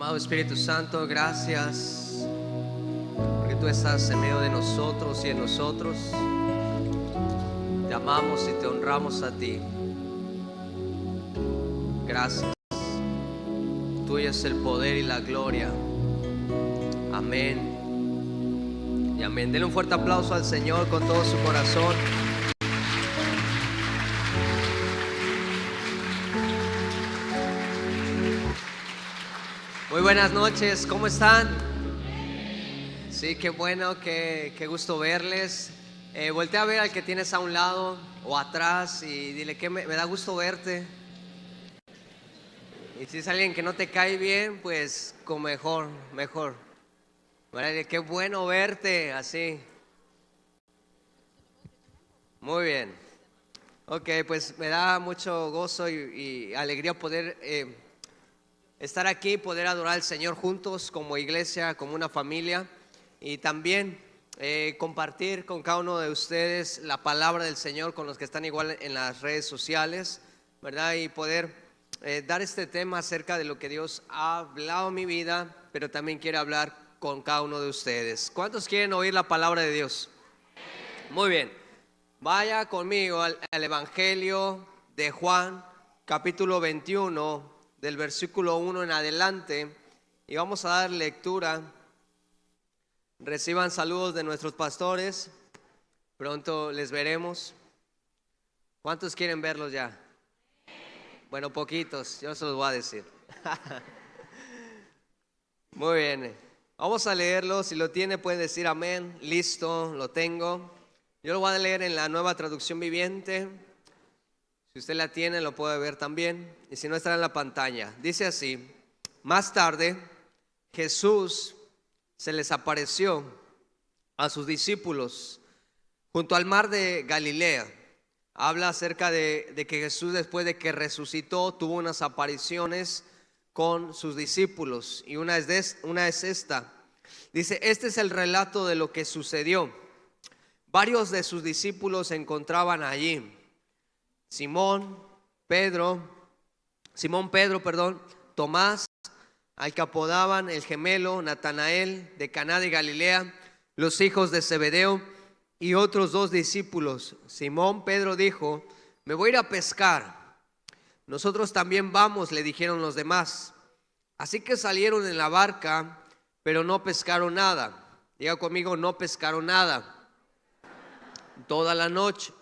Amado Espíritu Santo, gracias porque tú estás en medio de nosotros y en nosotros. Te amamos y te honramos a ti. Gracias. Tuyo es el poder y la gloria. Amén y amén. Denle un fuerte aplauso al Señor con todo su corazón. Muy buenas noches, ¿cómo están? Sí, qué bueno, qué gusto verles. Voltea a ver al que tienes a un lado o atrás y dile que me da gusto verte. Y si es alguien que no te cae bien, pues con mejor. Qué bueno verte así. Muy bien. Ok, pues me da mucho gozo y alegría poder estar aquí, poder adorar al Señor juntos como iglesia, como una familia, y también compartir con cada uno de ustedes la palabra del Señor con los que están igual en las redes sociales, ¿verdad? Y poder dar este tema acerca de lo que Dios ha hablado en mi vida, pero también quiere hablar con cada uno de ustedes. ¿Cuántos quieren oír la palabra de Dios? Muy bien, vaya conmigo al Evangelio de Juan, capítulo 21, del versículo 1 en adelante, y vamos a dar lectura. Reciban saludos de nuestros pastores, pronto les veremos. ¿Cuántos quieren verlos ya? Bueno, poquitos, yo se los voy a decir. Muy bien, vamos a leerlo. Si lo tiene pueden decir amén. Listo, lo tengo. Yo lo voy a leer en la Nueva Traducción Viviente. Si usted la tiene, lo puede ver también. Y si no, estará en la pantalla. Dice así: más tarde, Jesús se les apareció a sus discípulos junto al mar de Galilea. Habla acerca de que Jesús, después de que resucitó, tuvo unas apariciones con sus discípulos. Y una es esta. Dice: este es el relato de lo que sucedió. Varios de sus discípulos se encontraban allí. Simón Pedro, Tomás, al que apodaban el gemelo, Natanael de Caná de Galilea, los hijos de Zebedeo y otros dos discípulos. Simón Pedro dijo: me voy a ir a pescar. Nosotros también vamos, le dijeron los demás. Así que salieron en la barca, pero no pescaron nada. Diga conmigo: no pescaron nada. Toda la noche.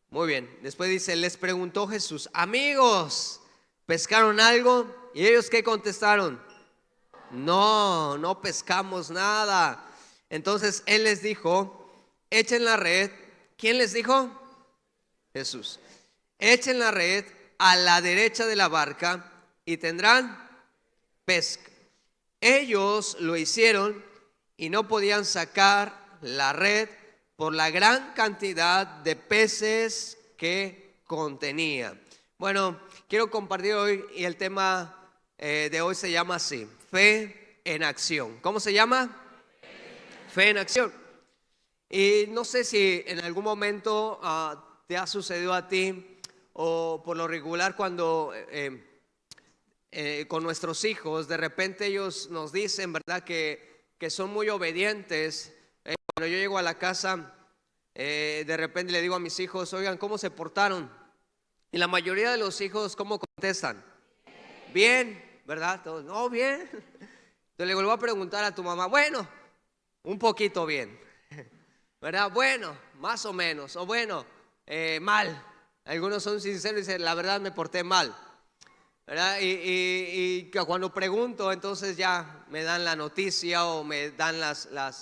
Muy bien, después dice: les preguntó Jesús: amigos, ¿pescaron algo? ¿Y ellos qué contestaron? No pescamos nada. Entonces él les dijo: echen la red. ¿Quién les dijo? Jesús. Echen la red a la derecha de la barca y tendrán pesca. Ellos lo hicieron y no podían sacar la red por la gran cantidad de peces que contenía. Bueno, quiero compartir hoy, y el tema de hoy se llama así: fe en acción. ¿Cómo se llama? Fe en acción. Y no sé si en algún momento te ha sucedido a ti, o por lo regular cuando con nuestros hijos, de repente ellos nos dicen, ¿verdad?, que son muy obedientes. Cuando yo llego a la casa, de repente le digo a mis hijos: oigan, ¿cómo se portaron? Y la mayoría de los hijos, ¿cómo contestan? Bien, ¿verdad? Todos: no, bien. Entonces le vuelvo a preguntar a tu mamá: bueno, un poquito bien, ¿verdad? Bueno, más o menos. O bueno, mal. Algunos son sinceros y dicen: la verdad me porté mal, ¿verdad? Y cuando pregunto, entonces ya me dan la noticia o me dan las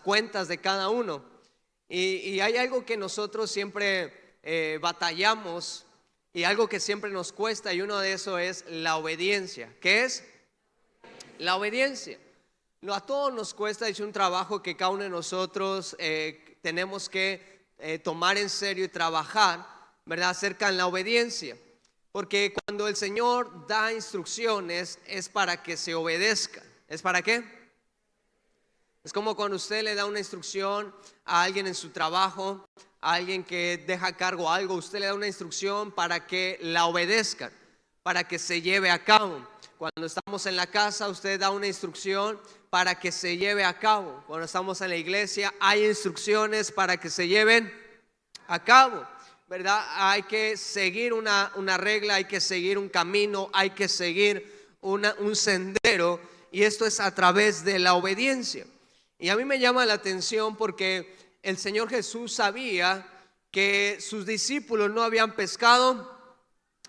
cuentas de cada uno. Y hay algo que nosotros siempre batallamos, y algo que siempre nos cuesta, y uno de eso es la obediencia. ¿Qué es? La obediencia. No, a todos nos cuesta. Es un trabajo que cada uno de nosotros tenemos que tomar en serio y trabajar, ¿verdad?, acerca de la obediencia. Porque cuando el Señor da instrucciones es para que se obedezca. ¿Es para qué? Es como cuando usted le da una instrucción a alguien en su trabajo, a alguien que deja a cargo algo. Usted le da una instrucción para que la obedezcan, para que se lleve a cabo. Cuando estamos en la casa, usted da una instrucción para que se lleve a cabo. Cuando estamos en la iglesia, hay instrucciones para que se lleven a cabo, ¿verdad? Hay que seguir una regla, hay que seguir un camino, hay que seguir un sendero, y esto es a través de la obediencia. Y a mí me llama la atención porque el Señor Jesús sabía que sus discípulos no habían pescado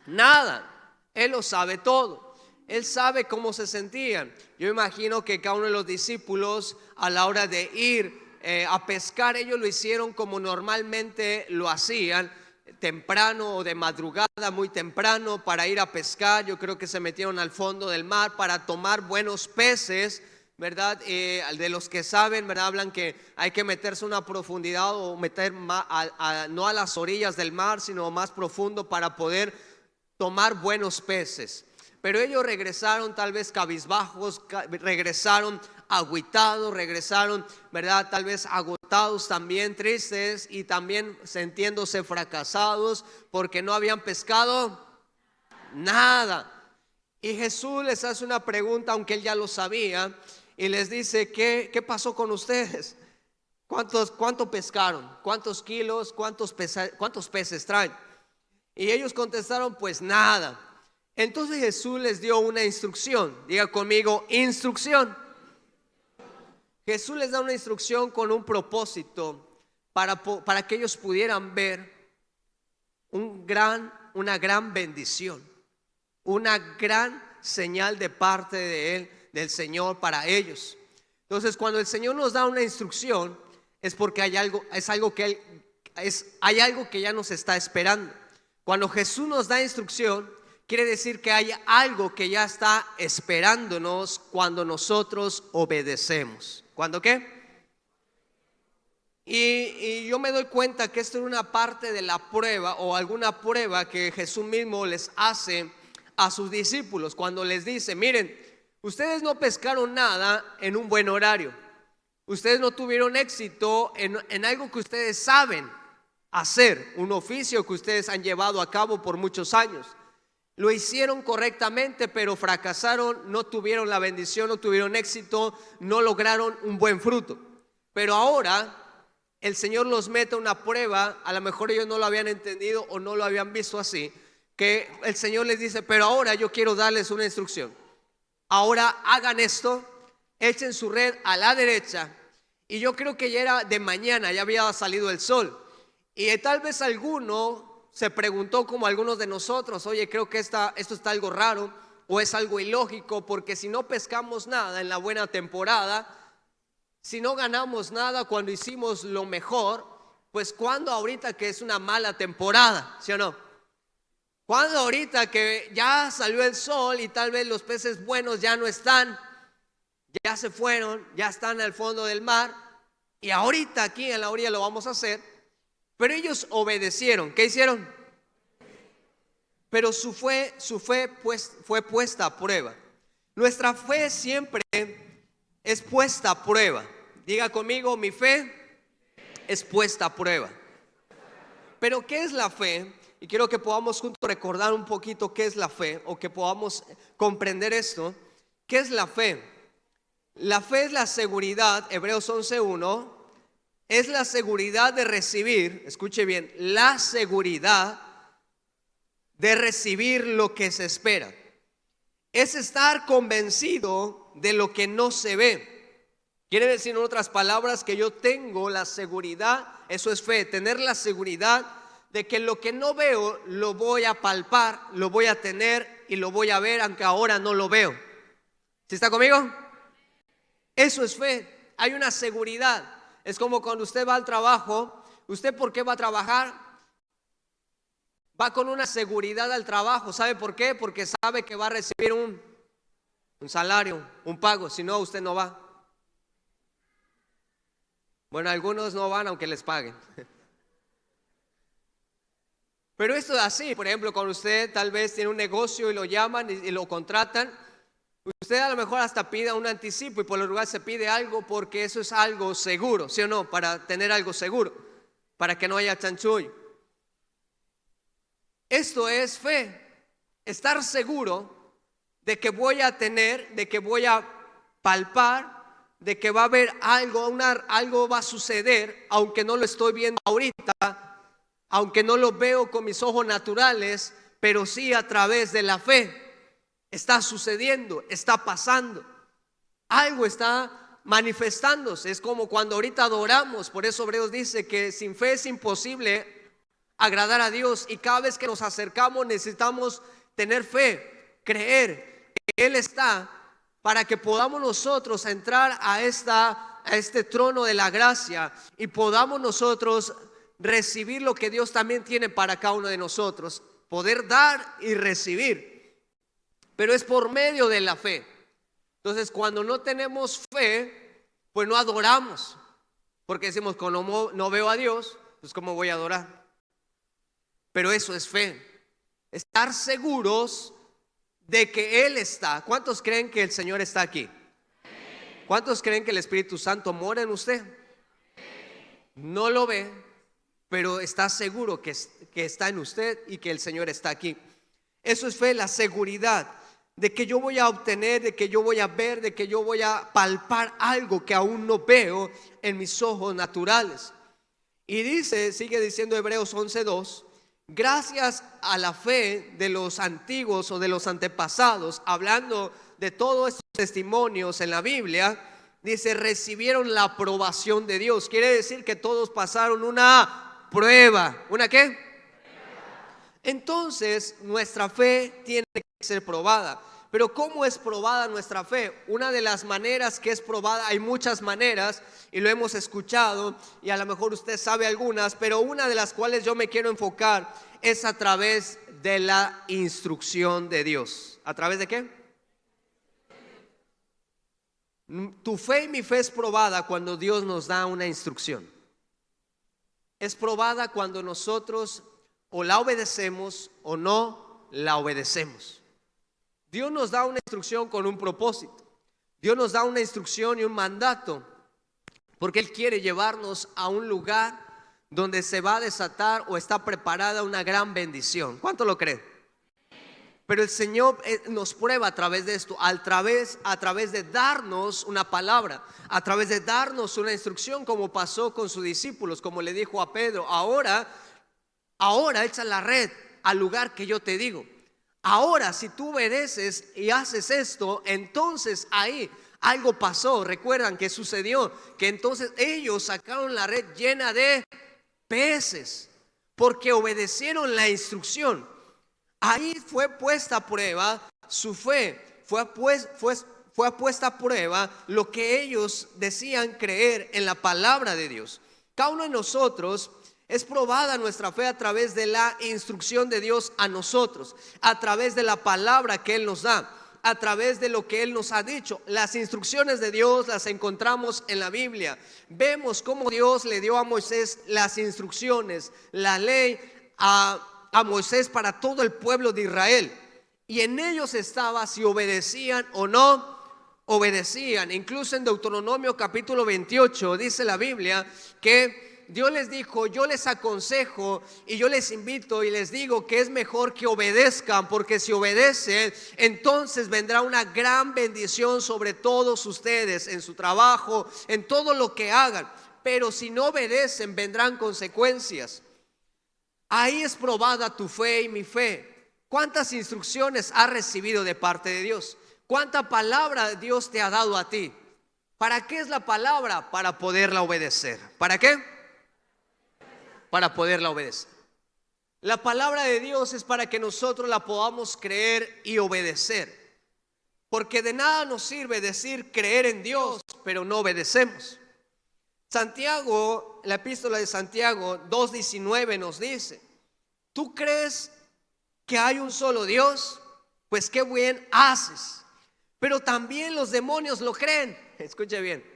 nada. Él lo sabe todo. Él sabe cómo se sentían. Yo imagino que cada uno de los discípulos, a la hora de ir a pescar, ellos lo hicieron como normalmente lo hacían, temprano o de madrugada, muy temprano, para ir a pescar. Yo creo que se metieron al fondo del mar para tomar buenos peces, ¿verdad? De los que saben, ¿verdad? Hablan que hay que meterse a una profundidad o meter no a las orillas del mar, sino más profundo para poder tomar buenos peces. Pero ellos regresaron tal vez cabizbajos, regresaron agüitados, regresaron, ¿verdad? Tal vez agotados, también tristes y también sintiéndose fracasados porque no habían pescado nada. Y Jesús les hace una pregunta, aunque él ya lo sabía, y les dice: ¿qué pasó con ustedes? ¿Cuánto pescaron? ¿Cuántos kilos? ¿Cuántos peces traen? Y ellos contestaron: pues nada. Entonces Jesús les dio una instrucción. Diga conmigo: instrucción. Jesús les da una instrucción con un propósito para que ellos pudieran ver una gran bendición, una gran señal de parte de Él, del Señor, para ellos. Entonces, cuando el Señor nos da una instrucción, es porque hay algo que ya nos está esperando. Cuando Jesús nos da instrucción, quiere decir que hay algo que ya está esperándonos cuando nosotros obedecemos. ¿Cuándo qué? Y yo me doy cuenta que esto es una parte de la prueba, o alguna prueba que Jesús mismo les hace a sus discípulos cuando les dice: miren, ustedes no pescaron nada en un buen horario. Ustedes no tuvieron éxito en algo que ustedes saben hacer, un oficio que ustedes han llevado a cabo por muchos años. Lo hicieron correctamente, pero fracasaron, no tuvieron la bendición, no tuvieron éxito, no lograron un buen fruto. Pero ahora el Señor los mete a una prueba. A lo mejor ellos no lo habían entendido o no lo habían visto así, que el Señor les dice: pero ahora yo quiero darles una instrucción. Ahora hagan esto, echen su red a la derecha. Y yo creo que ya era de mañana, ya había salido el sol. Y tal vez alguno se preguntó, como algunos de nosotros: oye, creo que esto está algo raro, o es algo ilógico, porque si no pescamos nada en la buena temporada, si no ganamos nada cuando hicimos lo mejor, pues ¿cuándo ahorita que es una mala temporada? ¿Sí o no? ¿Cuándo ahorita que ya salió el sol y tal vez los peces buenos ya no están, ya se fueron, ya están al fondo del mar, y ahorita aquí en la orilla lo vamos a hacer? Pero ellos obedecieron. ¿Qué hicieron? Pero su fe fue puesta a prueba. Nuestra fe siempre es puesta a prueba. Diga conmigo: mi fe es puesta a prueba. Pero ¿qué es la fe? Y quiero que podamos juntos recordar un poquito qué es la fe, o que podamos comprender esto. ¿Qué es la fe? La fe es la seguridad, Hebreos 11:1, es la seguridad de recibir, escuche bien, la seguridad de recibir lo que se espera. Es estar convencido de lo que no se ve. Quiere decir, en otras palabras, que yo tengo la seguridad, eso es fe, tener la seguridad de que lo que no veo lo voy a palpar, lo voy a tener y lo voy a ver, aunque ahora no lo veo. ¿Sí está conmigo? Eso es fe, hay una seguridad. Es como cuando usted va al trabajo. ¿Usted por qué va a trabajar? Va con una seguridad al trabajo. ¿Sabe por qué? Porque sabe que va a recibir un salario, un pago. Si no, usted no va. Bueno, algunos no van aunque les paguen. Pero esto es así. Por ejemplo, cuando usted tal vez tiene un negocio y lo llaman y lo contratan, usted a lo mejor hasta pida un anticipo, y por lo general se pide algo porque eso es algo seguro, ¿sí o no? Para tener algo seguro, para que no haya chanchullo. Esto es fe, estar seguro de que voy a tener, de que voy a palpar, de que va a haber algo, algo va a suceder, aunque no lo estoy viendo ahorita, aunque no lo veo con mis ojos naturales, pero sí a través de la fe. Está sucediendo, está pasando. Algo está manifestándose. Es como cuando ahorita adoramos. Por eso Hebreos dice que sin fe es imposible agradar a Dios. Y cada vez que nos acercamos necesitamos tener fe, creer que Él está, para que podamos nosotros entrar a este trono de la gracia y podamos nosotros recibir lo que Dios también tiene para cada uno de nosotros. Poder dar y recibir. Pero es por medio de la fe. Entonces, cuando no tenemos fe, pues no adoramos. Porque decimos, cuando no veo a Dios, pues ¿cómo voy a adorar? Pero eso es fe. Estar seguros de que Él está. ¿Cuántos creen que el Señor está aquí? ¿Cuántos creen que el Espíritu Santo mora en usted? No lo ve, pero está seguro que está en usted y que el Señor está aquí. Eso es fe, la seguridad de que yo voy a obtener, de que yo voy a ver, de que yo voy a palpar algo que aún no veo en mis ojos naturales. Y sigue diciendo Hebreos 11:2, gracias a la fe de los antiguos o de los antepasados, hablando de todos estos testimonios en la Biblia, dice, recibieron la aprobación de Dios. Quiere decir que todos pasaron una prueba. ¿Una qué? Entonces nuestra fe tiene que ser probada. Pero ¿cómo es probada nuestra fe? Una de las maneras que es probada, hay muchas maneras y lo hemos escuchado y a lo mejor usted sabe algunas, pero una de las cuales yo me quiero enfocar es a través de la instrucción de Dios. ¿A través de qué? Tu fe y mi fe es probada cuando Dios nos da una instrucción. Es probada cuando nosotros o la obedecemos o no la obedecemos. Dios nos da una instrucción con un propósito. Dios nos da una instrucción y un mandato porque Él quiere llevarnos a un lugar donde se va a desatar o está preparada una gran bendición. ¿Cuánto lo creen? Pero el Señor nos prueba a través de esto, a través de darnos una palabra, a través de darnos una instrucción, como pasó con sus discípulos, como le dijo a Pedro, ahora echa la red al lugar que yo te digo. Ahora, si tú obedeces y haces esto, entonces ahí algo pasó. Recuerdan que sucedió, que entonces ellos sacaron la red llena de peces, porque obedecieron la instrucción. Ahí fue puesta a prueba su fe, fue puesta a prueba lo que ellos decían creer en la palabra de Dios. Cada uno de nosotros es probada nuestra fe a través de la instrucción de Dios a nosotros, a través de la palabra que Él nos da, a través de lo que Él nos ha dicho. Las instrucciones de Dios las encontramos en la Biblia. Vemos cómo Dios le dio a Moisés las instrucciones, la ley a Moisés para todo el pueblo de Israel. Y en ellos estaba si obedecían o no obedecían. Incluso en Deuteronomio capítulo 28 dice la Biblia que Dios les dijo, yo les aconsejo y yo les invito y les digo que es mejor que obedezcan, porque si obedecen, entonces vendrá una gran bendición sobre todos ustedes, en su trabajo, en todo lo que hagan. Pero si no obedecen, vendrán consecuencias. Ahí es probada tu fe y mi fe. ¿Cuántas instrucciones has recibido de parte de Dios? ¿Cuánta palabra Dios te ha dado a ti? ¿Para qué es la palabra? Para poderla obedecer. ¿Para qué? Para poderla obedecer. La palabra de Dios es para que nosotros la podamos creer y obedecer. Porque de nada nos sirve decir creer en Dios, pero no obedecemos. Santiago, la epístola de Santiago 2:19 nos dice: ¿tú crees que hay un solo Dios? Pues qué bien haces. Pero también los demonios lo creen. Escuche bien.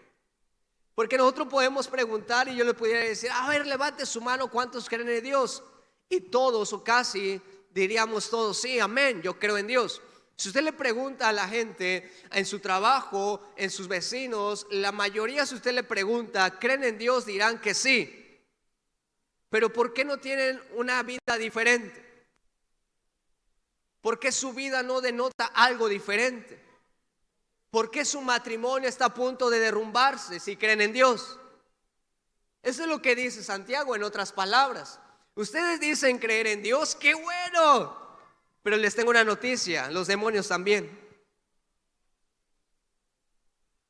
Porque nosotros podemos preguntar y yo le pudiera decir, a ver, levante su mano, ¿cuántos creen en Dios? Y todos o casi diríamos todos, sí, amén, yo creo en Dios. Si usted le pregunta a la gente en su trabajo, en sus vecinos, la mayoría, si usted le pregunta, ¿creen en Dios? Dirán que sí. Pero ¿por qué no tienen una vida diferente? ¿Por qué su vida no denota algo diferente? ¿Por qué su matrimonio está a punto de derrumbarse si creen en Dios? Eso es lo que dice Santiago en otras palabras. Ustedes dicen creer en Dios, ¡qué bueno! Pero les tengo una noticia, los demonios también.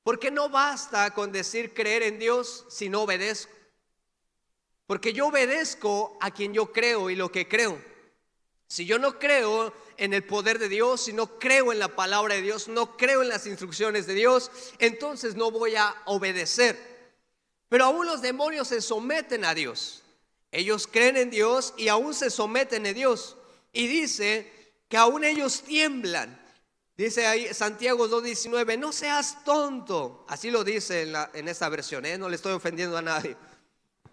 Porque no basta con decir creer en Dios si no obedezco. Porque yo obedezco a quien yo creo y lo que creo. Si yo no creo en el poder de Dios, si no creo en la palabra de Dios, no creo en las instrucciones de Dios, entonces no voy a obedecer. Pero aún los demonios se someten a Dios. Ellos creen en Dios y aún se someten a Dios. Y dice que aún ellos tiemblan. Dice ahí Santiago 2:19, no seas tonto. Así lo dice en esta versión, no le estoy ofendiendo a nadie.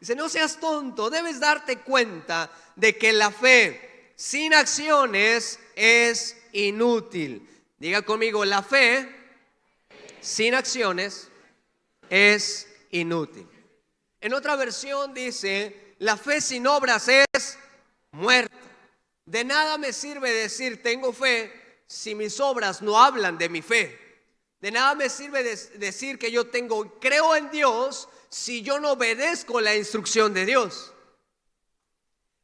Dice, no seas tonto, debes darte cuenta de que la fe sin acciones es inútil. Diga conmigo, la fe sin acciones es inútil. En otra versión dice, la fe sin obras es muerta. De nada me sirve decir tengo fe si mis obras no hablan de mi fe. De nada me sirve decir que yo creo en Dios si yo no obedezco la instrucción de Dios.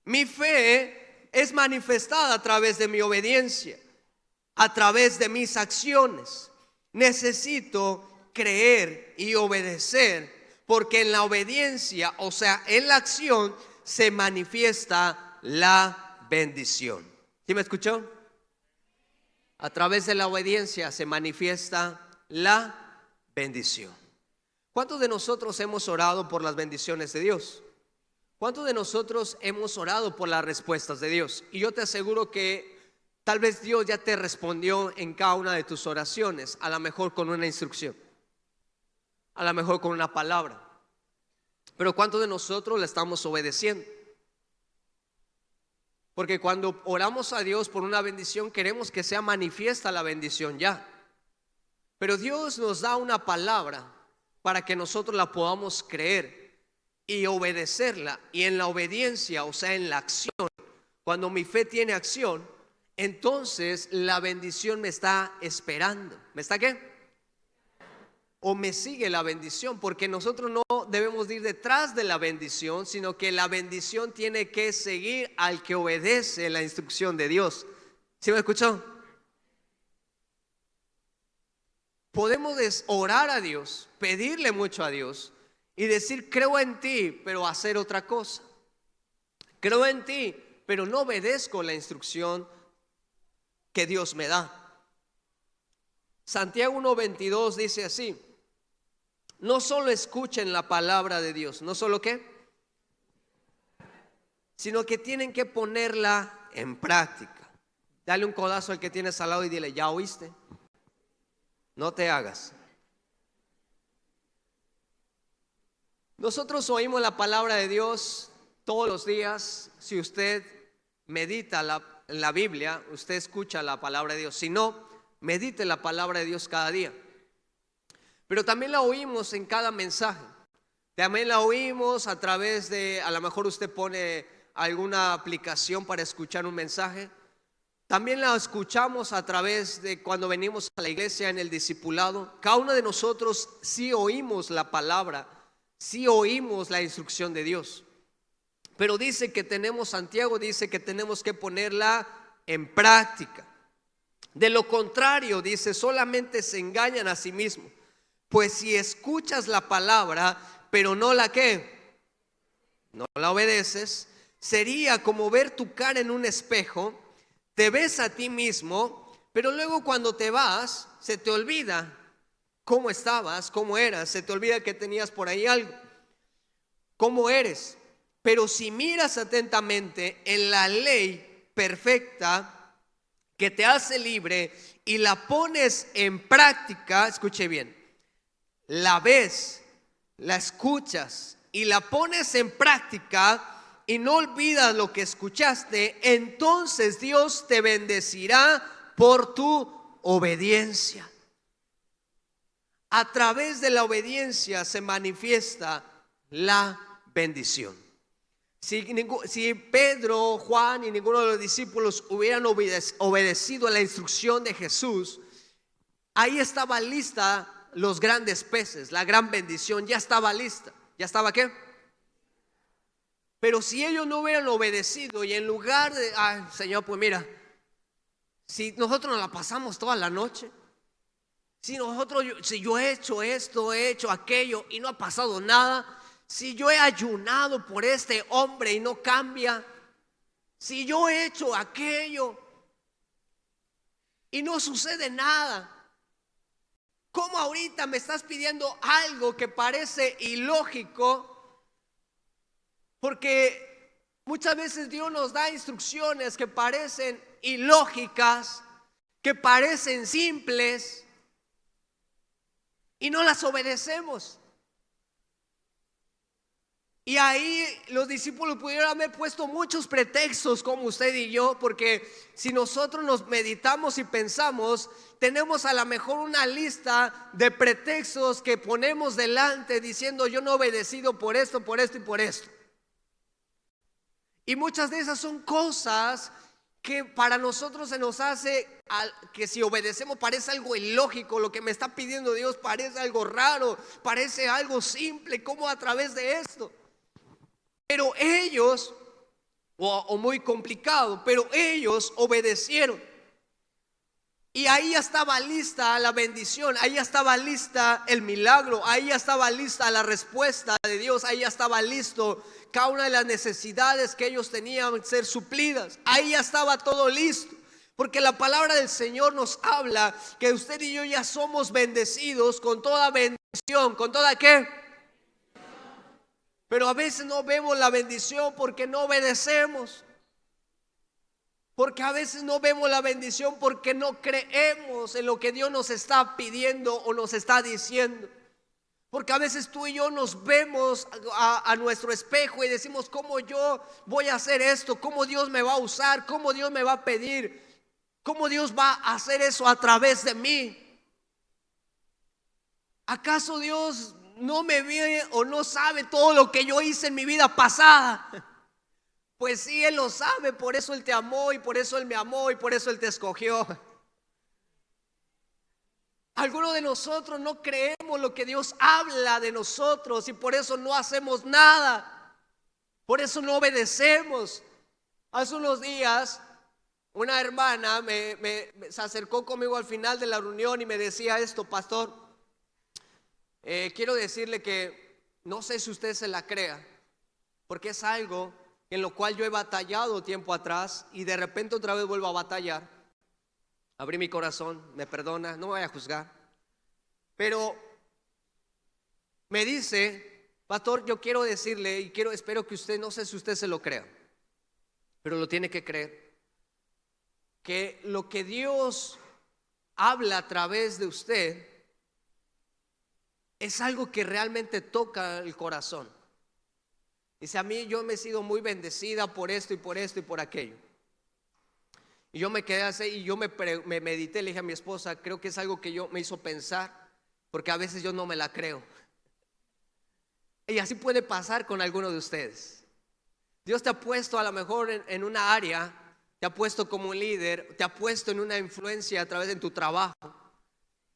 Mi fe es manifestada a través de mi obediencia, a través de mis acciones. Necesito creer y obedecer, porque en la obediencia, o sea, en la acción, se manifiesta la bendición. ¿Sí me escuchó? A través de la obediencia se manifiesta la bendición. ¿Cuántos de nosotros hemos orado por las bendiciones de Dios? ¿Cuántos de nosotros hemos orado por las respuestas de Dios? Y yo te aseguro que tal vez Dios ya te respondió en cada una de tus oraciones, a lo mejor con una instrucción, a lo mejor con una palabra. Pero ¿cuántos de nosotros la estamos obedeciendo? Porque cuando oramos a Dios por una bendición, queremos que sea manifiesta la bendición ya. Pero Dios nos da una palabra para que nosotros la podamos creer y obedecerla. Y en la obediencia, o sea, en la acción, cuando mi fe tiene acción, entonces la bendición me está esperando. ¿Me está qué? O me sigue la bendición, porque nosotros no debemos ir detrás de la bendición, sino que la bendición tiene que seguir al que obedece la instrucción de Dios. ¿Sí me escuchó? Podemos orar a Dios, pedirle mucho a Dios y decir creo en ti, pero hacer otra cosa. Creo en ti, pero no obedezco la instrucción que Dios me da. Santiago 1:22 dice así: no solo escuchen la palabra de Dios, no solo qué, sino que tienen que ponerla en práctica. Dale un codazo al que tienes al lado y dile, ¿ya oíste? No te hagas. Nosotros oímos la palabra de Dios todos los días. Si usted medita la Biblia, usted escucha la palabra de Dios. Si no, medite la palabra de Dios cada día. Pero también la oímos en cada mensaje. También la oímos a través de, a lo mejor usted pone alguna aplicación para escuchar un mensaje. También la escuchamos a través de cuando venimos a la iglesia en el discipulado. Cada uno de nosotros sí oímos la palabra, sí oímos la instrucción de Dios. Pero dice que Santiago dice que tenemos que ponerla en práctica. De lo contrario, dice, solamente se engañan a sí mismos. Pues si escuchas la palabra, pero no la ¿qué? No la obedeces, sería como ver tu cara en un espejo. Te ves a ti mismo, pero luego cuando te vas, se te olvida cómo estabas, cómo eras. Se te olvida que tenías por ahí algo, cómo eres. Pero si miras atentamente en la ley perfecta que te hace libre y la pones en práctica, escuche bien, la ves, la escuchas y la pones en práctica y no olvidas lo que escuchaste, entonces Dios te bendecirá por tu obediencia. A través de la obediencia se manifiesta la bendición. Si Pedro, Juan y ninguno de los discípulos hubieran obedecido a la instrucción de Jesús, ahí estaba lista los grandes peces, la gran bendición, ya estaba lista. ¿Ya estaba qué? Pero si ellos no hubieran obedecido y en lugar de, ay, Señor, pues mira, si nosotros nos la pasamos toda la noche, si yo he hecho esto, he hecho aquello y no ha pasado nada, si yo he ayunado por este hombre y no cambia, si yo he hecho aquello y no sucede nada, ¿cómo ahorita me estás pidiendo algo que parece ilógico? Porque muchas veces Dios nos da instrucciones que parecen ilógicas, que parecen simples y no las obedecemos. Y ahí los discípulos pudieron haber puesto muchos pretextos como usted y yo, porque si nosotros nos meditamos y pensamos, tenemos a lo mejor una lista de pretextos que ponemos delante diciendo yo no he obedecido por esto, por esto y por esto. Y muchas de esas son cosas que para nosotros se nos hace que si obedecemos parece algo ilógico. Lo que me está pidiendo Dios parece algo raro, parece algo simple. ¿Cómo a través de esto? Pero ellos, o muy complicado, pero ellos obedecieron. Y ahí ya estaba lista la bendición, ahí ya estaba lista el milagro, ahí ya estaba lista la respuesta de Dios, ahí ya estaba listo cada una de las necesidades que ellos tenían ser suplidas. Ahí ya estaba todo listo. Porque la palabra del Señor nos habla que usted y yo ya somos bendecidos con toda bendición. ¿Con toda qué? Pero a veces no vemos la bendición porque no obedecemos. Porque a veces no vemos la bendición porque no creemos en lo que Dios nos está pidiendo o nos está diciendo. Porque a veces tú y yo nos vemos a nuestro espejo y decimos, ¿cómo yo voy a hacer esto? ¿Cómo Dios me va a usar? ¿Cómo Dios me va a pedir? ¿Cómo Dios va a hacer eso a través de mí? ¿Acaso Dios no me ve o no sabe todo lo que yo hice en mi vida pasada? Pues sí, Él lo sabe, por eso Él te amó y por eso Él me amó y por eso Él te escogió. Algunos de nosotros no creemos lo que Dios habla de nosotros y por eso no hacemos nada. Por eso no obedecemos. Hace unos días una hermana se acercó conmigo al final de la reunión y me decía esto: pastor, quiero decirle que no sé si usted se la crea, porque es algo en lo cual yo he batallado tiempo atrás y de repente otra vez vuelvo a batallar. Abrí mi corazón, me perdona, no me voy a juzgar. Pero me dice, pastor, yo quiero decirle y espero que usted, no sé si usted se lo crea, pero lo tiene que creer, que lo que Dios habla a través de usted es algo que realmente toca el corazón. Dice, a mí yo me he sido muy bendecida por esto y por esto y por aquello. Y yo me quedé así y yo me medité, le dije a mi esposa, creo que es algo que me hizo pensar, porque a veces yo no me la creo. Y así puede pasar con algunos de ustedes. Dios te ha puesto a lo mejor en una área, te ha puesto como un líder, te ha puesto en una influencia a través de tu trabajo.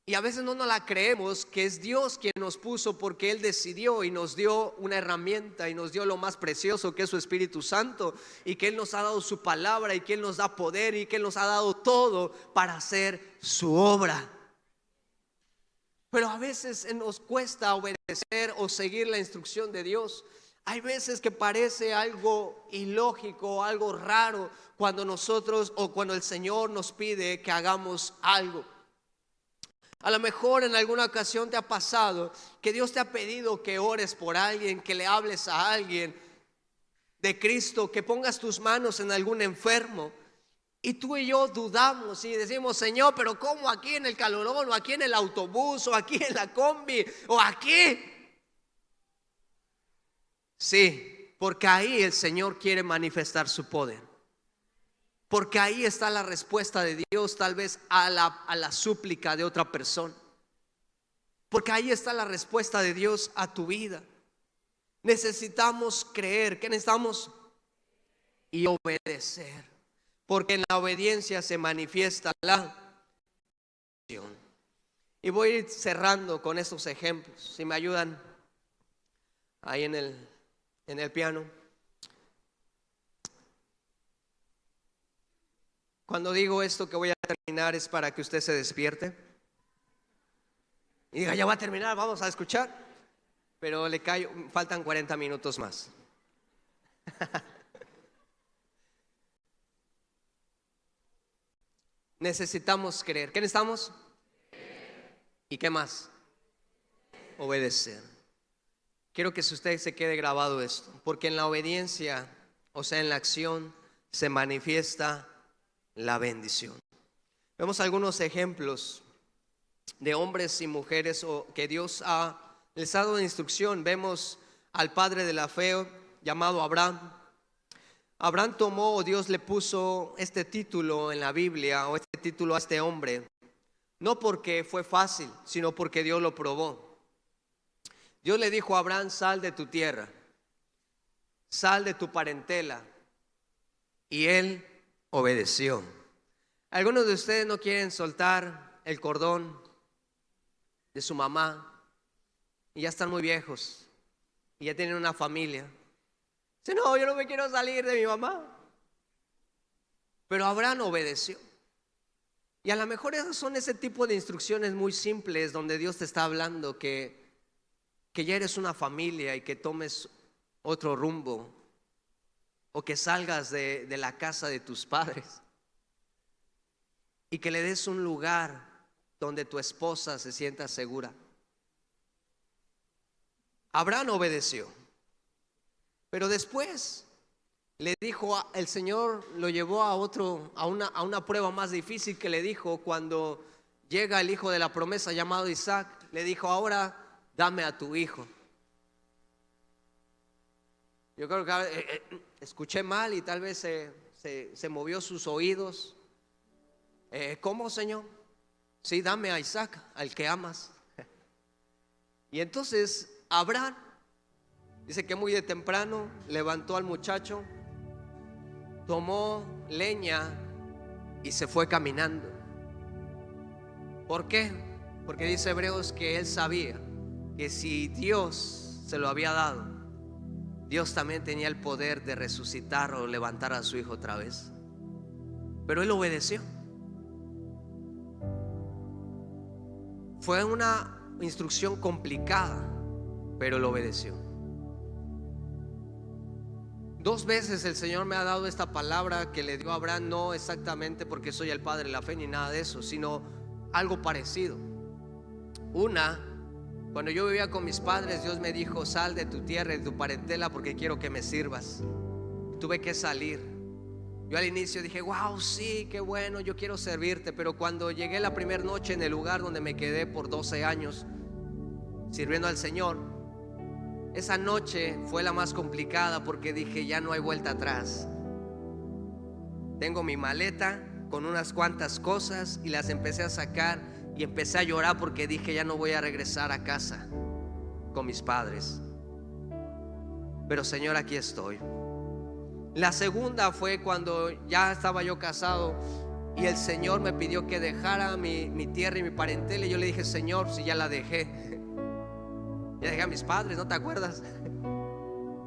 Y a veces no nos la creemos que es Dios quien nos puso, porque Él decidió y nos dio una herramienta y nos dio lo más precioso que es su Espíritu Santo, y que Él nos ha dado su palabra y que Él nos da poder y que Él nos ha dado todo para hacer su obra. Pero a veces nos cuesta obedecer o seguir la instrucción de Dios. Hay veces que parece algo ilógico, algo raro cuando nosotros o cuando el Señor nos pide que hagamos algo. A lo mejor en alguna ocasión te ha pasado que Dios te ha pedido que ores por alguien, que le hables a alguien de Cristo, que pongas tus manos en algún enfermo. Y tú y yo dudamos y decimos, Señor, pero ¿cómo aquí en el calorón, o aquí en el autobús, o aquí en la combi, o aquí? Sí, porque ahí el Señor quiere manifestar su poder. Porque ahí está la respuesta de Dios, tal vez a la súplica de otra persona. Porque ahí está la respuesta de Dios a tu vida. Necesitamos creer. ¿Qué necesitamos? y obedecer, porque en la obediencia se manifiesta la bendición. Y voy a ir cerrando con estos ejemplos. Si me ayudan ahí en el piano. Cuando digo esto que voy a terminar es para que usted se despierte y diga, ya va a terminar, vamos a escuchar. Pero le callo, faltan 40 minutos más. Necesitamos creer. ¿Qué necesitamos? ¿Y qué más? Obedecer. Quiero que si usted se quede grabado esto, porque en la obediencia, o sea, en la acción, se manifiesta la bendición. Vemos algunos ejemplos de hombres y mujeres que Dios les ha dado instrucción. Vemos al padre de la fe llamado Abraham. Abraham tomó, o Dios le puso este título en la Biblia, o este título a este hombre, no porque fue fácil, sino porque Dios lo probó. Dios le dijo a Abraham: sal de tu tierra, sal de tu parentela, y él obedeció. Algunos de ustedes no quieren soltar el cordón de su mamá y ya están muy viejos y ya tienen una familia. Dice: no, yo no me quiero salir de mi mamá. Pero Abraham obedeció. Y a lo mejor esas son ese tipo de instrucciones muy simples donde Dios te está hablando que ya eres una familia y que tomes otro rumbo, o que salgas de la casa de tus padres y que le des un lugar donde tu esposa se sienta segura. Abraham obedeció, pero después le dijo, el Señor lo llevó a una prueba más difícil, que le dijo cuando llega el hijo de la promesa llamado Isaac. Le dijo: ahora dame a tu hijo. Yo creo que escuché mal y tal vez se movió sus oídos. ¿Cómo, Señor? Sí, dame a Isaac, al que amas. Y entonces Abraham dice que muy de temprano levantó al muchacho, tomó leña y se fue caminando. ¿Por qué? Porque dice Hebreos que él sabía que si Dios se lo había dado, Dios también tenía el poder de resucitar o levantar a su hijo otra vez. Pero él obedeció. Fue una instrucción complicada, pero él obedeció. 2 veces el Señor me ha dado esta palabra que le dio a Abraham, no exactamente porque soy el padre de la fe ni nada de eso, sino algo parecido. Una, cuando yo vivía con mis padres, Dios me dijo: sal de tu tierra y de tu parentela porque quiero que me sirvas. Tuve que salir. Yo al inicio dije: wow, sí, qué bueno, yo quiero servirte. Pero cuando llegué la primera noche en el lugar donde me quedé por 12 años sirviendo al Señor, esa noche fue la más complicada porque dije: ya no hay vuelta atrás. Tengo mi maleta con unas cuantas cosas y las empecé a sacar y empecé a llorar porque dije: ya no voy a regresar a casa con mis padres. Pero Señor, aquí estoy. La segunda fue cuando ya estaba yo casado y el Señor me pidió que dejara mi tierra y mi parentela. Y yo le dije: Señor, si ya la dejé, ya dejé a mis padres, ¿no te acuerdas?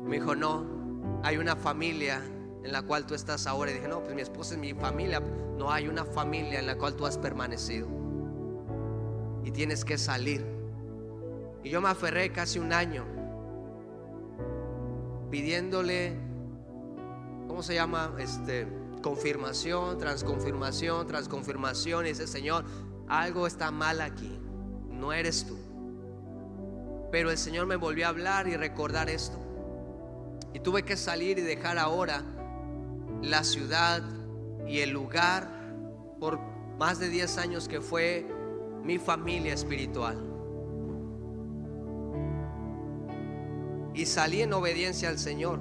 Me dijo: no, hay una familia en la cual tú estás ahora. Y dije: no, pues mi esposa es mi familia. No, hay una familia en la cual tú has permanecido y tienes que salir. Y yo me aferré casi un año pidiéndole, ¿cómo se llama? Confirmación, transconfirmación. Y dice: Señor, algo está mal aquí, no eres tú. Pero el Señor me volvió a hablar y recordar esto. Y tuve que salir y dejar ahora la ciudad y el lugar por más de 10 años que fue mi familia espiritual. Y salí en obediencia al Señor.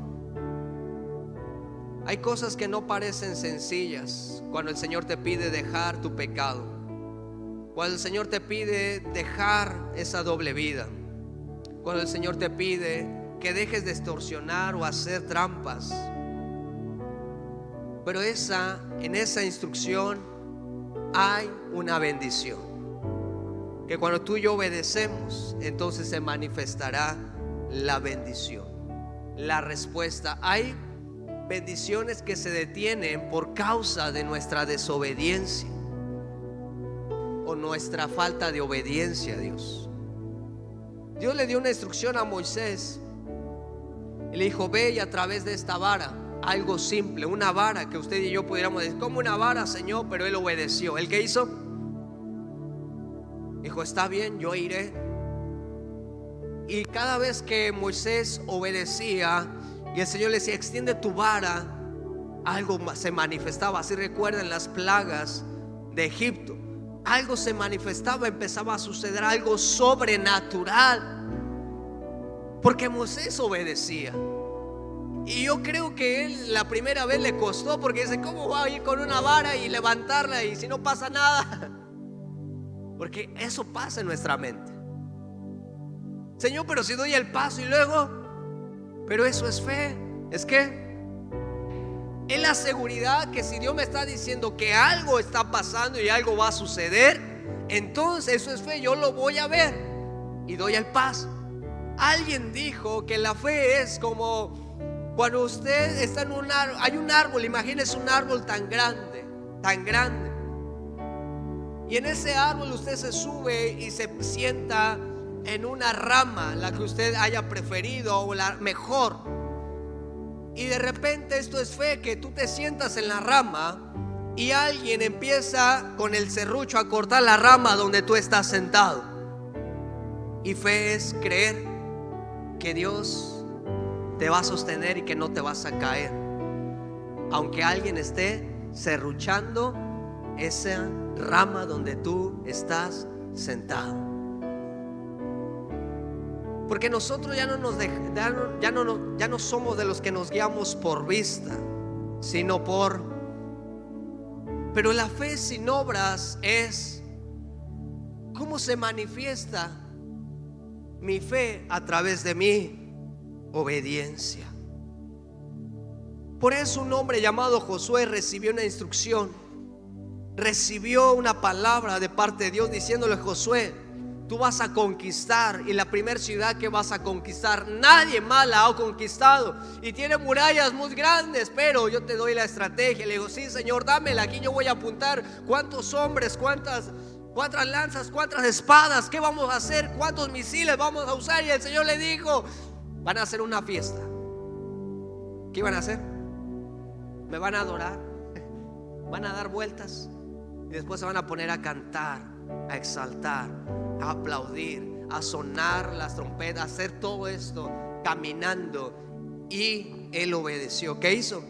Hay cosas que no parecen sencillas cuando el Señor te pide dejar tu pecado, cuando el Señor te pide dejar esa doble vida, cuando el Señor te pide que dejes de extorsionar o hacer trampas. Pero en esa instrucción hay una bendición, que cuando tú y yo obedecemos, entonces se manifestará la bendición, la respuesta. Hay bendiciones que se detienen por causa de nuestra desobediencia o nuestra falta de obediencia a Dios. Dios le dio una instrucción a Moisés y le dijo: ve y a través de esta vara, algo simple, una vara que usted y yo pudiéramos decir, ¿cómo una vara, Señor? Pero él obedeció. ¿Él qué hizo? Dijo: está bien, yo iré. Y cada vez que Moisés obedecía y el Señor le decía: extiende tu vara, algo se manifestaba. Así recuerden las plagas de Egipto. Algo se manifestaba, empezaba a suceder algo sobrenatural, porque Moisés obedecía. Y yo creo que él la primera vez le costó, porque dice: ¿cómo va a ir con una vara y levantarla y si no pasa nada? Porque eso pasa en nuestra mente. Señor, pero si doy el paso y luego, pero eso es fe. Es que es la seguridad que si Dios me está diciendo que algo está pasando y algo va a suceder, entonces eso es fe. Yo lo voy a ver y doy el paso. Alguien dijo que la fe es como cuando usted está en un árbol. Hay un árbol, imagínese un árbol tan grande, tan grande. Y en ese árbol usted se sube y se sienta en una rama, la que usted haya preferido o la mejor. Y de repente esto es fe, que tú te sientas en la rama y alguien empieza con el serrucho a cortar la rama donde tú estás sentado. Y fe es creer que Dios te va a sostener y que no te vas a caer, aunque alguien esté serruchando esa rama donde tú estás sentado. Porque nosotros ya no somos de los que nos guiamos por vista, sino por. Pero la fe sin obras es ¿cómo se manifiesta mi fe? A través de mi obediencia. Por eso un hombre llamado Josué recibió una instrucción, recibió una palabra de parte de Dios diciéndole: Josué, tú vas a conquistar, y la primera ciudad que vas a conquistar nadie más la ha conquistado y tiene murallas muy grandes, pero yo te doy la estrategia. Le digo: sí, Señor, dámela, aquí yo voy a apuntar cuántos hombres, cuántas lanzas, cuántas espadas, qué vamos a hacer, cuántos misiles vamos a usar. Y el Señor le dijo: van a hacer una fiesta. ¿Qué van a hacer? Me van a adorar, van a dar vueltas y después se van a poner a cantar, a exaltar, a aplaudir, a sonar las trompetas, a hacer todo esto caminando. Y él obedeció. ¿Qué hizo?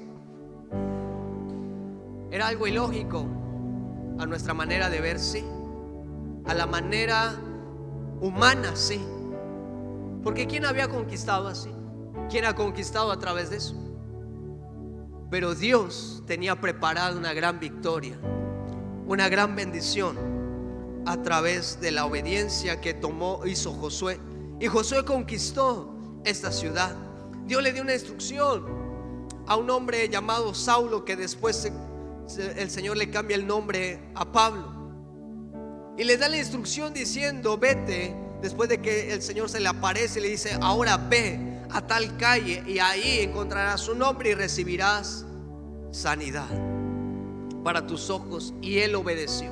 Era algo ilógico a nuestra manera de ver, sí. A la manera humana, sí. Porque ¿quién había conquistado así? ¿Quién ha conquistado a través de eso? Pero Dios tenía preparado una gran victoria, una gran bendición a través de la obediencia que hizo Josué. Y Josué conquistó esta ciudad. Dios le dio una instrucción a un hombre llamado Saulo, que después el Señor le cambia el nombre a Pablo, y le da la instrucción diciendo: vete. Después de que el Señor se le aparece, le dice: ahora ve a tal calle y ahí encontrarás su nombre y recibirás sanidad para tus ojos. Y él obedeció.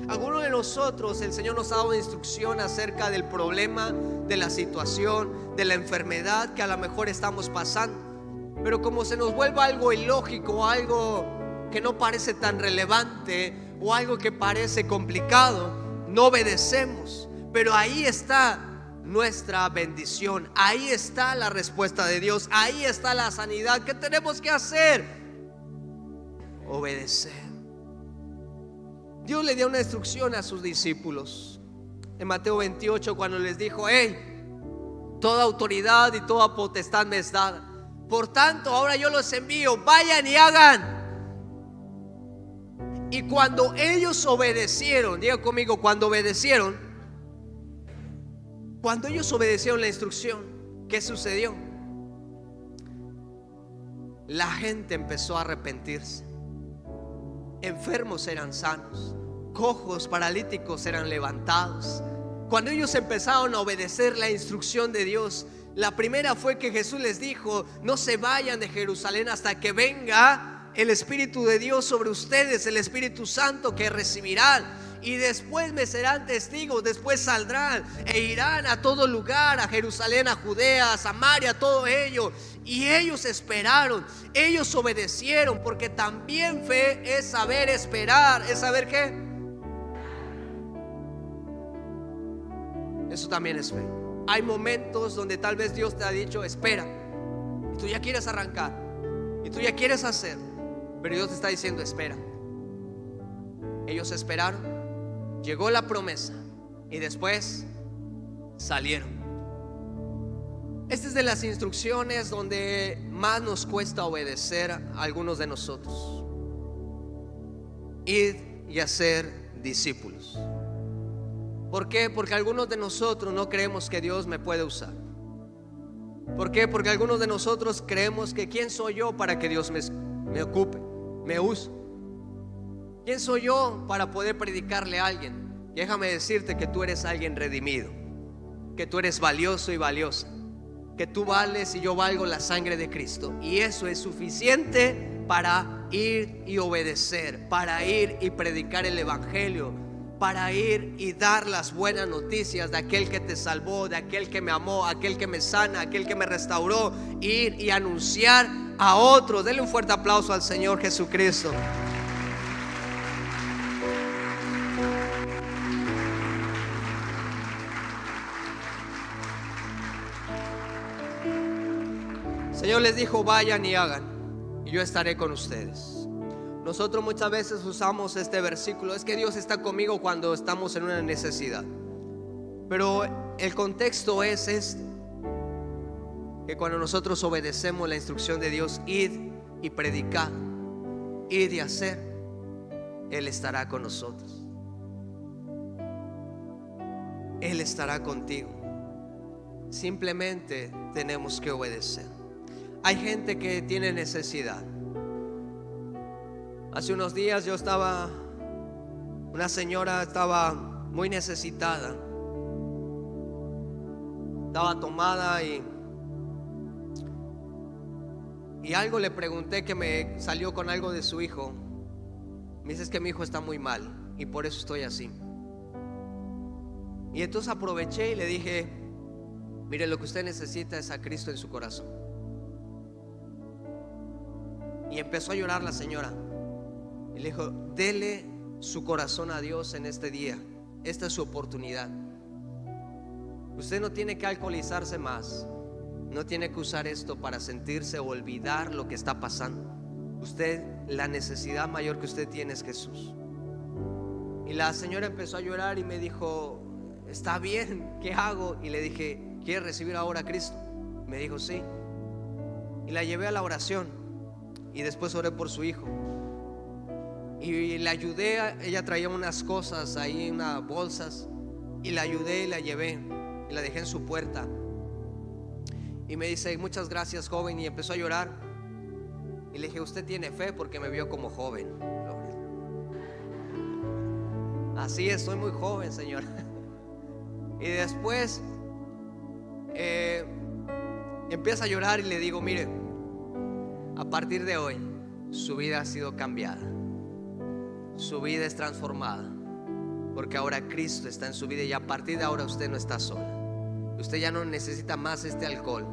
Algunos de nosotros, el Señor nos ha dado instrucción acerca del problema, de la situación, de la enfermedad que a lo mejor estamos pasando, pero como se nos vuelva algo ilógico, algo que no parece tan relevante o algo que parece complicado, no obedecemos. Pero ahí está nuestra bendición, ahí está la respuesta de Dios, ahí está la sanidad. ¿Qué tenemos que hacer? Obedecer. Dios le dio una instrucción a sus discípulos en Mateo 28, cuando les dijo: hey, toda autoridad y toda potestad me es dada, por tanto ahora yo los envío, vayan y hagan. Y cuando ellos obedecieron, diga conmigo, cuando ellos obedecieron la instrucción, ¿qué sucedió? La gente empezó a arrepentirse. enfermos eran sanos, cojos, paralíticos eran levantados. Cuando ellos empezaron a obedecer la instrucción de Dios, la primera fue que Jesús les dijo: no se vayan de Jerusalén hasta que venga el Espíritu de Dios sobre ustedes, el Espíritu Santo que recibirán. Y después me serán testigos, después saldrán e irán a todo lugar, a Jerusalén, a Judea, a Samaria, a todo ello. Y ellos esperaron, ellos obedecieron, porque también fe es saber esperar. ¿Es saber qué? Eso también es fe. Hay momentos donde tal vez Dios te ha dicho: espera, y tú ya quieres arrancar, y tú ya quieres hacer, pero Dios te está diciendo: espera. Ellos esperaron, llegó la promesa y después salieron. Esta es de las instrucciones donde más nos cuesta obedecer a algunos de nosotros: id y hacer discípulos. ¿Por qué? Porque algunos de nosotros no creemos que Dios me puede usar. ¿Por qué? Porque algunos de nosotros creemos que ¿quién soy yo para que Dios me ocupe, me use? ¿Quién soy yo para poder predicarle a alguien? Déjame decirte que tú eres alguien redimido, que tú eres valioso y valiosa, que tú vales y yo valgo la sangre de Cristo. Y eso es suficiente para ir y obedecer, para ir y predicar el evangelio, para ir y dar las buenas noticias de aquel que te salvó, de aquel que me amó, aquel que me sana, aquel que me restauró. Ir y anunciar a otros. Denle un fuerte aplauso al Señor Jesucristo. El Señor les dijo: vayan y hagan, y yo estaré con ustedes. Nosotros muchas veces usamos este versículo: es que Dios está conmigo cuando estamos en una necesidad. Pero el contexto es este: que cuando nosotros obedecemos la instrucción de Dios, id y predicad, id y hacer, Él estará con nosotros. Él estará contigo. Simplemente tenemos que obedecer. Hay gente que tiene necesidad. Hace unos días una señora estaba muy necesitada, estaba tomada y algo le pregunté, que me salió con algo de su hijo. Me dice: es que mi hijo está muy mal y por eso estoy así. Y entonces aproveché y le dije: mire, lo que usted necesita es a Cristo en su corazón. Y empezó a llorar la señora. Y le dijo: dele su corazón a Dios en este día. Esta es su oportunidad. Usted no tiene que alcoholizarse más. No tiene que usar esto para sentirse o olvidar lo que está pasando. Usted, la necesidad mayor que usted tiene es Jesús. Y la señora empezó a llorar y me dijo: está bien, ¿qué hago? Y le dije: ¿quiere recibir ahora a Cristo? Me dijo: sí. Y la llevé a la oración y después oré por su hijo. Y le ayudé, ella traía unas cosas ahí, unas bolsas, y la ayudé y la llevé y la dejé en su puerta. Y me dice: muchas gracias, joven. Y empezó a llorar. Y le dije: usted tiene fe porque me vio como joven. Así es, soy muy joven, Señor. Y después empieza a llorar y le digo: mire, a partir de hoy su vida ha sido cambiada. Su vida es transformada, porque ahora Cristo está en su vida, y a partir de ahora usted no está sola. Usted ya no necesita más este alcohol,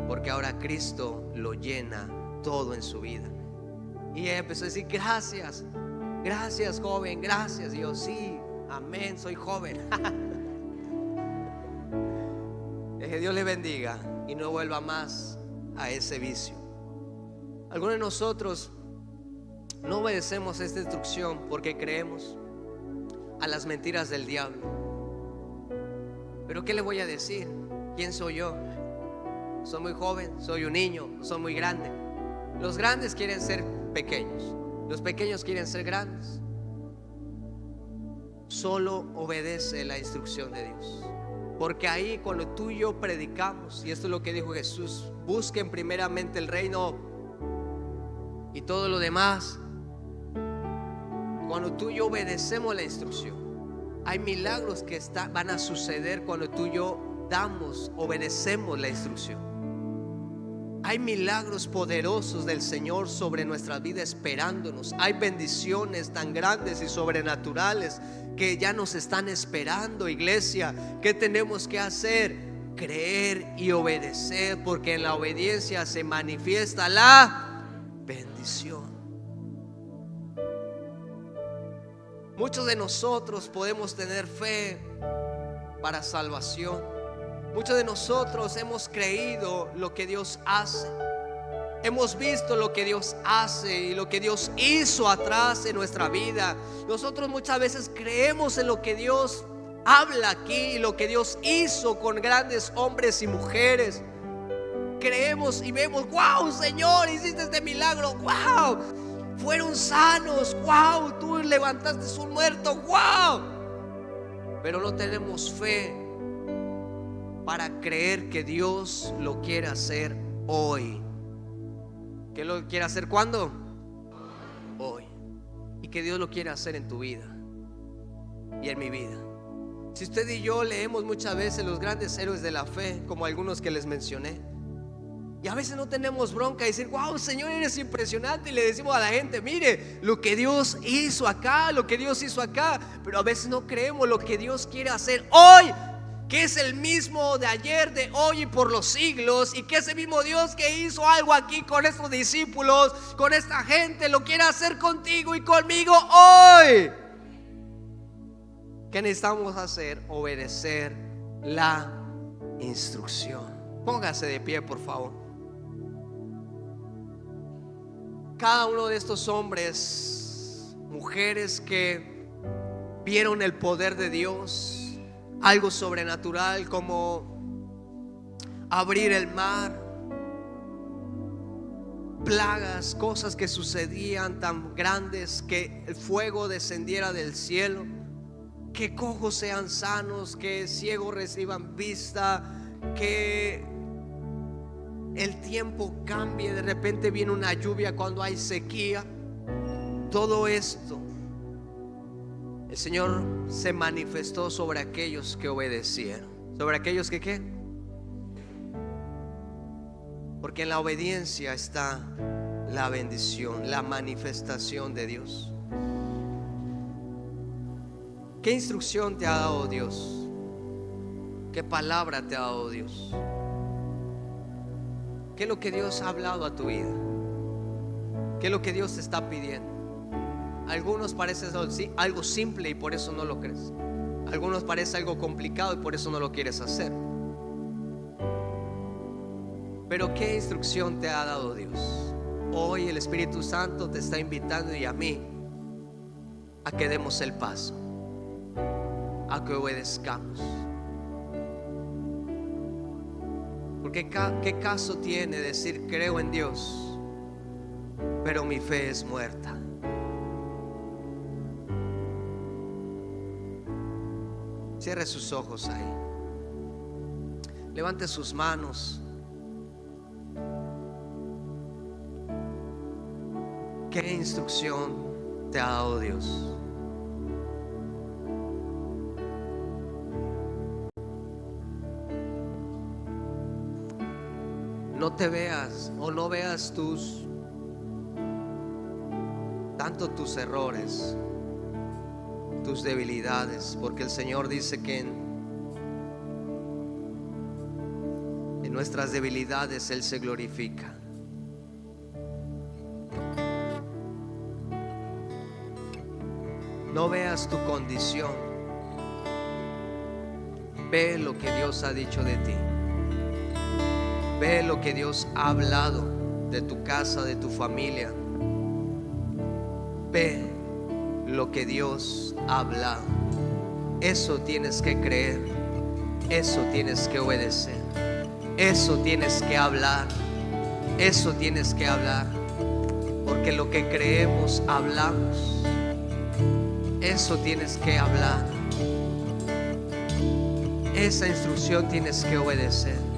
porque ahora Cristo lo llena todo en su vida. Y ella empezó a decir: gracias, gracias, joven, gracias. Y yo: sí, amén, soy joven. Que Dios le bendiga y no vuelva más a ese vicio. Algunos de nosotros no obedecemos esta instrucción porque creemos a las mentiras del diablo. Pero ¿qué le voy a decir? ¿Quién soy yo? Soy muy joven, soy un niño, soy muy grande. Los grandes quieren ser pequeños, los pequeños quieren ser grandes. Solo obedece la instrucción de Dios, porque ahí cuando tú y yo predicamos, y esto es lo que dijo Jesús: busquen primeramente el reino y todo lo demás Cuando tú y yo obedecemos la instrucción, hay milagros que van a suceder cuando tú y yo obedecemos la instrucción. Hay milagros poderosos del Señor sobre nuestra vida esperándonos. Hay bendiciones tan grandes y sobrenaturales que ya nos están esperando, iglesia. ¿Qué tenemos que hacer? Creer y obedecer, porque en la obediencia se manifiesta la bendición. Muchos de nosotros podemos tener fe para salvación. Muchos de nosotros hemos creído lo que Dios hace. Hemos visto lo que Dios hace y lo que Dios hizo atrás en nuestra vida. Nosotros muchas veces creemos en lo que Dios habla aquí y lo que Dios hizo con grandes hombres y mujeres. Creemos y vemos: wow, Señor, hiciste este milagro, wow, fueron sanos, wow, tú levantaste un muerto, wow. Pero no tenemos fe para creer que Dios lo quiere hacer hoy. ¿Que lo quiere hacer cuándo? Hoy. Y que Dios lo quiere hacer en tu vida y en mi vida. Si usted y yo leemos muchas veces los grandes héroes de la fe, como algunos que les mencioné, y a veces no tenemos bronca de decir: wow, Señor, eres impresionante. Y le decimos a la gente: mire lo que Dios hizo acá, lo que Dios hizo acá. Pero a veces no creemos lo que Dios quiere hacer hoy, que es el mismo de ayer, de hoy y por los siglos. Y que ese mismo Dios que hizo algo aquí con estos discípulos, con esta gente, lo quiere hacer contigo y conmigo hoy. ¿Qué necesitamos hacer? Obedecer la instrucción. Póngase de pie, por favor. Cada uno de estos hombres, mujeres que vieron el poder de Dios, algo sobrenatural como abrir el mar, plagas, cosas que sucedían tan grandes, que el fuego descendiera del cielo, que cojos sean sanos, que ciegos reciban vista, que el tiempo cambie, de repente viene una lluvia cuando hay sequía. Todo esto, el Señor se manifestó sobre aquellos que obedecieron. ¿Sobre aquellos que qué? Porque en la obediencia está la bendición, la manifestación de Dios. ¿Qué instrucción te ha dado Dios? ¿Qué palabra te ha dado Dios? ¿Qué es lo que Dios ha hablado a tu vida? ¿Qué es lo que Dios te está pidiendo? Algunos parece algo simple y por eso no lo crees. Algunos parece algo complicado y por eso no lo quieres hacer. Pero ¿qué instrucción te ha dado Dios? Hoy el Espíritu Santo te está invitando, y a mí, a que demos el paso, a que obedezcamos. Porque ¿qué caso tiene decir creo en Dios, pero mi fe es muerta? Cierre sus ojos ahí. Levante sus manos. ¿Qué instrucción te ha dado Dios? No te veas o no veas tanto tus errores, tus debilidades, porque el Señor dice que en nuestras debilidades Él se glorifica. No veas tu condición, ve lo que Dios ha dicho de ti. Ve lo que Dios ha hablado de tu casa, de tu familia. Ve lo que Dios ha hablado. Eso tienes que creer. Eso tienes que obedecer. Eso tienes que hablar. Eso tienes que hablar. Porque lo que creemos, hablamos. Eso tienes que hablar. Esa instrucción tienes que obedecer.